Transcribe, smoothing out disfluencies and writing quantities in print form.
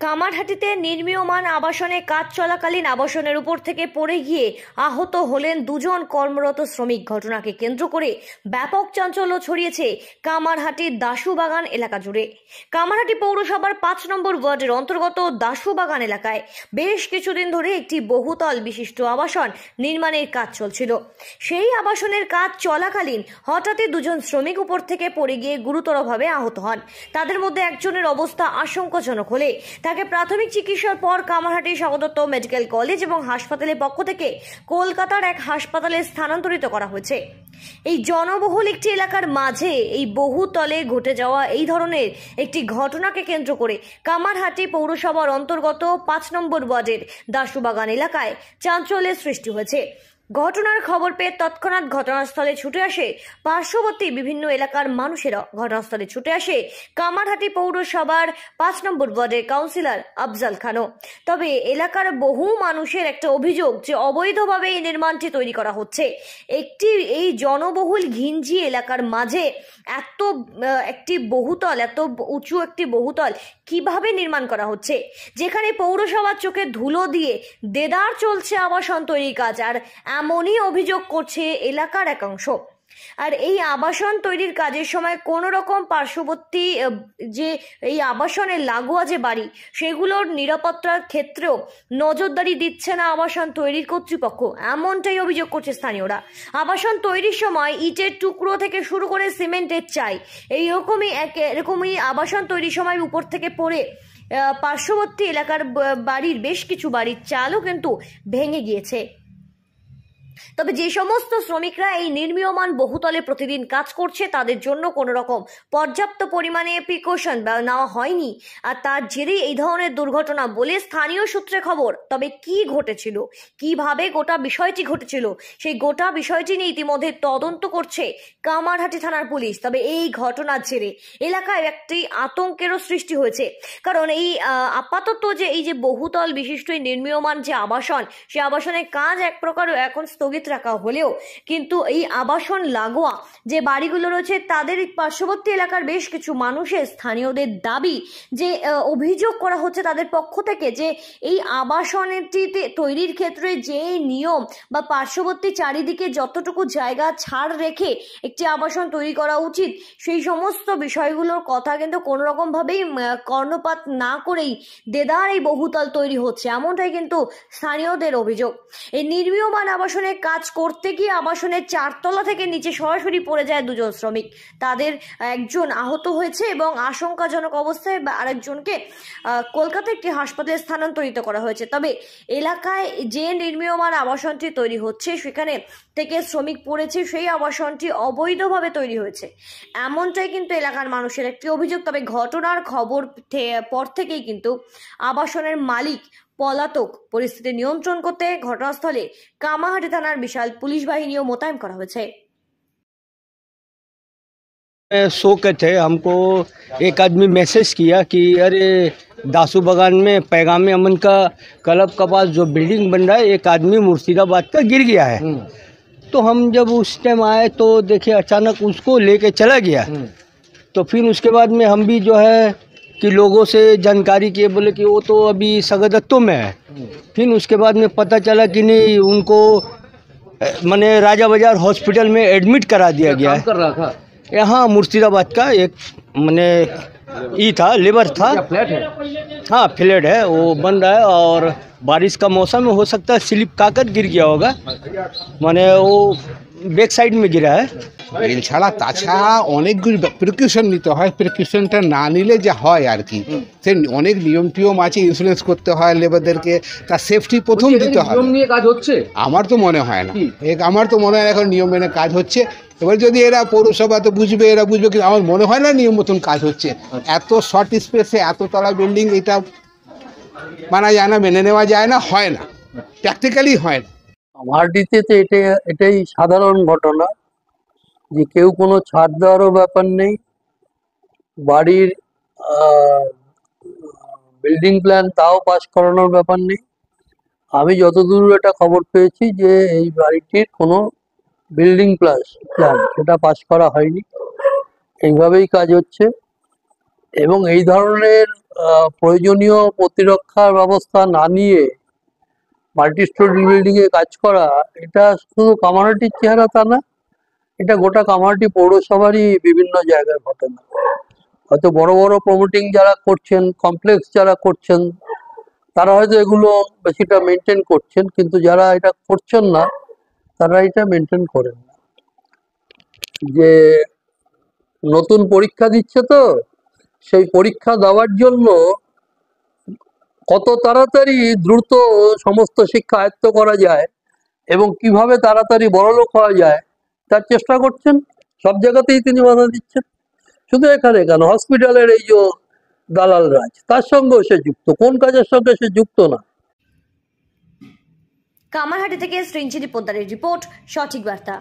কামারহাটিতে নির্মীয়মান আবাসনে কাজ চলাকালীন আবাসনের উপর থেকে পড়ে গিয়ে আহত হলেন দুজন কর্মরত শ্রমিক। ঘটনাকে কেন্দ্র করে ব্যাপক চাঞ্চল্য ছড়িয়েছে কামারহাটির দাসুবাগান এলাকা জুড়ে। কামারহাটি পৌরসভার ৫ নম্বর ওয়ার্ডের অন্তর্গত দাসুবাগান এলাকায় বেশ কিছুদিন ধরে একটি বহুতল বিশিষ্ট আবাসন নির্মাণের কাজ চলছিল। সেই আবাসনের কাজ চলাকালীন হঠাৎই দুজন শ্রমিক উপর থেকে পড়ে গিয়ে গুরুতরভাবে আহত হন। তাদের মধ্যে একজনের অবস্থা আশঙ্কাজনক হলে তাকে প্রাথমিক চিকিৎসার পর কামারহাটি স্বাগতত্ব মেডিকেল কলেজ এবং হাসপাতালের পক্ষ থেকে কলকাতার এক হাসপাতালে স্থানান্তরিত করা হয়েছে। এই জনবহুল একটি এলাকার মাঝে এই বহুতলে ঘটে যাওয়া এই ধরনের একটি ঘটনাকে কেন্দ্র করে কামারহাটি পৌরসভার অন্তর্গত ৫ নম্বর ওয়ার্ডের দাসুবাগান এলাকায় চাঞ্চল্যের সৃষ্টি হয়েছে। ঘটনার খবর পেয়ে তৎক্ষণাৎ ঘটনাস্থলে ছুটে আসে পার্শ্ববর্তী বিভিন্ন এলাকার মানুষেরা। ঘটনাস্থলে ছুটে আসে কামারহাটি পৌরসভার ৫ নম্বর ওয়ার্ডের কাউন্সিলর আফজাল খানও। তবে এলাকার বহু মানুষের একটা অভিযোগ যে অবৈধভাবে এই নির্মাণটি তৈরি করা হচ্ছে। এই জনবহুল ঘিঞ্জি এলাকার মাঝে একটি বহুতল, এত উঁচু একটি বহুতল কিভাবে নির্মাণ করা হচ্ছে, যেখানে পৌরসভার চোখে ধুলো দিয়ে দেদার চলছে আবাসন তৈরির কাজ। আর এমনই অভিযোগ করছে এলাকার একাংশ। আর এই আবাসন তৈরির কাজের সময় কোন রকম পার্শ্ববর্তী যে এই আবাসনের লাগোয়া যে বাড়ি, সেগুলোর নিরাপত্তার ক্ষেত্রেও নজরদারি দিচ্ছে না আবাসন তৈরির কর্তৃপক্ষ, এমনটাই অভিযোগ করছে স্থানীয়রা। আবাসন তৈরির সময় ইটের টুকরো থেকে শুরু করে সিমেন্টের চাই, এরকমই আবাসন তৈরির সময় উপর থেকে পড়ে পার্শ্ববর্তী এলাকার বাড়ির বেশ কিছু বাড়ির চালও কিন্তু ভেঙে গিয়েছে। তবে যে সমস্ত শ্রমিকরা এই নির্মীয়মান বহুতলে প্রতিদিন কাজ করছে, তাদের জন্য কোনো রকম পর্যাপ্ত পরিমাণে প্রিকশন নেওয়া হয়নি, আর তার জেরেই এই ধরনের দুর্ঘটনা বলে স্থানীয় সূত্রে খবর। তবে কি ঘটেছিল, কিভাবে গোটা বিষয়টি ঘটেছিল, সেই গোটা বিষয়টি নিয়ে ইতিমধ্যে তদন্ত করছে কামারহাটি থানার পুলিশ। তবে এই ঘটনার জেরে এলাকায় একটি আতঙ্কেরও সৃষ্টি হয়েছে, কারণ এই আপাতত যে এই যে বহুতল বিশিষ্ট নির্মীয়মান যে আবাসন, সে আবাসনের কাজ এক প্রকার এখন স্থগিত রাখা হলেও কিন্তু এই আবাসন লাগোয়া যে বাড়িগুলো রয়েছে, তাদের পার্শ্ববর্তী এলাকার বেশ কিছু মানুষের, স্থানীয়দের দাবি যে অভিযোগ করা হচ্ছে তাদের পক্ষ থেকে যে এই আবাসনটিতে তৈরির ক্ষেত্রে যে নিয়ম বা পার্শ্ববর্তী চারিদিকে যতটুকু জায়গা ছাড় রেখে একটি আবাসন তৈরি করা উচিত, সেই সমস্ত বিষয়গুলোর কথা কিন্তু কোনো রকম ভাবেই কর্ণপাত না করেই দেদার এই বহুতল তৈরি হচ্ছে, এমনটাই কিন্তু স্থানীয়দের অভিযোগ। এই নির্মীয়মান আবাসনের কাজ করতে গিয়ে আবাসনের 4 তলা থেকে নিচে সরাসরি পড়ে যায় দুজন শ্রমিক। তাদের একজন আহত হয়েছে এবং আশঙ্কাজনক অবস্থায় আরেকজনকে কলকাতার একটি হাসপাতালে স্থানান্তরিত করা হয়েছে। তবে এলাকায় যে নির্মীয়মান আবাসনটি তৈরি হচ্ছে, সেখানে থেকে শ্রমিক পড়েছে, সেই আবাসনটি অবৈধভাবে তৈরি হয়েছে, এমনটাই কিন্তু এলাকার মানুষের একটি অভিযোগ। তবে ঘটনার খবর পর থেকেই কিন্তু আবাসনের মালিক পলাতক। পরিস্থিতি নিয়ন্ত্রণ করতে ঘটনাস্থলে কামারহাটি থানার বিশাল পুলিশ বাহিনীও মোতায়েন করা হয়েছে। सो के थे, हमको एक आदमी मैसेज किया कि अरे दासू बागान में पैगाम अमन का क्लब का पास जो बिल्डिंग बन रहा है, एक आदमी मुर्शिदाबाद का गिर गया है। तो हम जब उस टाइम आए तो देखे अचानक उसको लेके चला गया। तो फिर उसके बाद में हम भी जो है कि लोगों से जानकारी किए, बोले कि वो तो अभी सगदत्तों में है। फिर उसके बाद में पता चला कि नहीं, उनको माने राजा बाजार हॉस्पिटल में एडमिट करा दिया गया है। कर रहा था यहाँ मुर्शिदाबाद का एक माने था, लेबर था। फ्लैट है? हाँ, फ्लैट है, वो बन रहा है और बारिश का मौसम में हो सकता है स्लिप खाकर गिर गया होगा, माने वो ব্যাক সাইড में गिरा है। এছাড়া তাছাড়া অনেকগুলো প্রিকশন নিতে হয়, প্রিকশনটা না নিলে যা হয় আর কি, সে অনেক নিয়ম টিয়ম আছে, ইন্স্যুরেন্স করতে হয় লেবারদেরকে, তার সেফটি প্রথম দিতে হয়। নিয়ম নিয়ে কাজ হচ্ছে আমার তো মনে হয় না, আমার তো মনে হয় এখন নিয়ম মেনে কাজ হচ্ছে। এবার যদি এরা পৌরসভা তো বুঝবে, এরা বুঝবে, কিন্তু আমার মনে হয় না নিয়ম মতন কাজ হচ্ছে। এত শর্ট স্পেসে এত তলা বিল্ডিং, এটা মানা যায় না, মেনে নেওয়া যায় না, হয় না, প্র্যাকটিক্যালি হয় না। কামারহাটিতে তো এটাই সাধারণ ঘটনা যে কেউ কোনো ছাড় দেওয়ারও ব্যাপার নেই, বাড়ির বিল্ডিং প্ল্যান তাও পাস করানোর ব্যাপার নেই। আমি যতদূর এটা খবর পেয়েছি যে এই বাড়িটির কোনো বিল্ডিং প্ল্যান সেটা পাস করা হয়নি, এইভাবেই কাজ হচ্ছে। এবং এই ধরনের প্রয়োজনীয় প্রতিরক্ষার ব্যবস্থা না নিয়ে মাল্টি স্টোরি বিল্ডিং এ কাজ করা, এটা শুধু কামারহাটির চেহারা তা না, এটা গোটা কামারহাটি পৌরসভারই বিভিন্ন জায়গায় ঘটনা। হয়তো বড় বড় প্রমোটিং যারা করছেন, কমপ্লেক্স যারা করছেন, তারা হয়তো এগুলো বেশিটা মেনটেন করছেন, কিন্তু যারা এটা করছেন না তারা এটা মেনটেন করেন না। যে নতুন পরীক্ষা দিচ্ছে, তো সেই পরীক্ষা দেওয়ার জন্য কত তাড়াতাড়ি দ্রুত সমস্ত শিক্ষা আয়ত্ত করা যায় এবং কিভাবে তাড়াতাড়ি বড়লোক হওয়া যায় তার চেষ্টা করছেন। সব জায়গাতেই তিনি বাধা দিচ্ছেন, শুধু এখানে কেন, হসপিটালের এই যে দালাল রাজ, তার সঙ্গেও সে যুক্ত। কোন কাজের সঙ্গে সে যুক্ত না? কামারহাটি থেকে সৃঞ্জিনী পোদ্দারের রিপোর্ট, সঠিক বার্তা।